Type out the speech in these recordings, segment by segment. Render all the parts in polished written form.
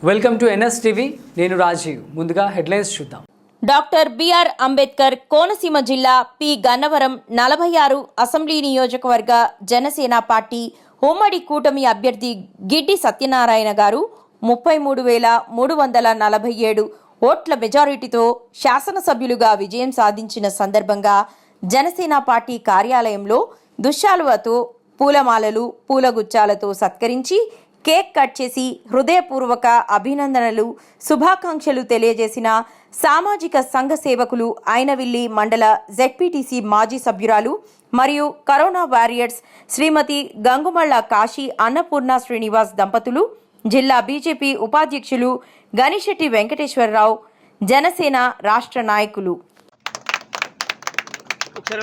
Welcome to NS TV. నేను రాజీవ్. ముందుగా headlines చూద్దాం. డాక్టర్ బిఆర్ అంబేద్కర్ కోనసీమ జిల్లా పి గన్నవరం 46 అసెంబ్లీ నియోజకవర్గ జనసేన పార్టీ ఉమ్మడి కూటమి అభ్యర్థి గిడ్డి సత్యనారాయణ గారు 33,347 ఓట్ల మెజారిటీతో శాసనసభ్యులుగా విజయం సాధించిన సందర్భంగా జనసేన పార్టీ కార్యాలయంలో దుశ్శాలువతో పూలమాలలు పూలగుచ్చాలతో సత్కరించి కేక్ కట్ చేసి హృదయపూర్వక అభినందనలు శుభాకాంక్షలు తెలియజేసిన సామాజిక సంఘ సేవకులు ఐనవిల్లి మండల జెడ్పీటీసీ మాజీ సభ్యురాలు మరియు కరోనా వారియర్స్ శ్రీమతి గంగుమళ్ళ కాశీ అన్నపూర్ణ శ్రీనివాస్ దంపతులు, జిల్లా బీజేపీ ఉపాధ్యక్షులు గనిశెట్టి వెంకటేశ్వరరావు, జనసేన రాష్ట్ర నాయకులు. ఓకే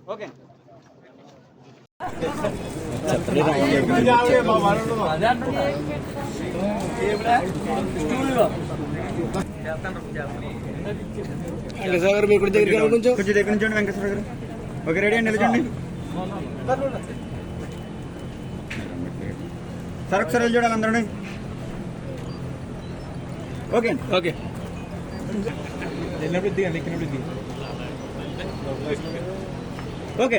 ఓకే వెంకటేశ్వర గారు దగ్గర కొంచెం దగ్గర నుంచండి. వెంకటేశ్వర గారు ఓకే, రెడీ అండి, నిలచండి. సార్ ఒకసారి వెళ్ళి చూడాలి అందరూ. ఓకే అండి, ఓకే ఓకే అండి, ఓకే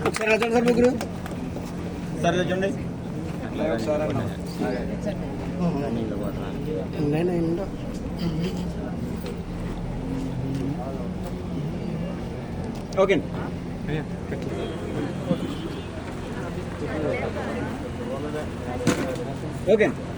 ఒకసారి వెళ్ళండి సార్ ముగ్గురు. సార్ చూడండి. ఓకే అండి, ఓకే అండి.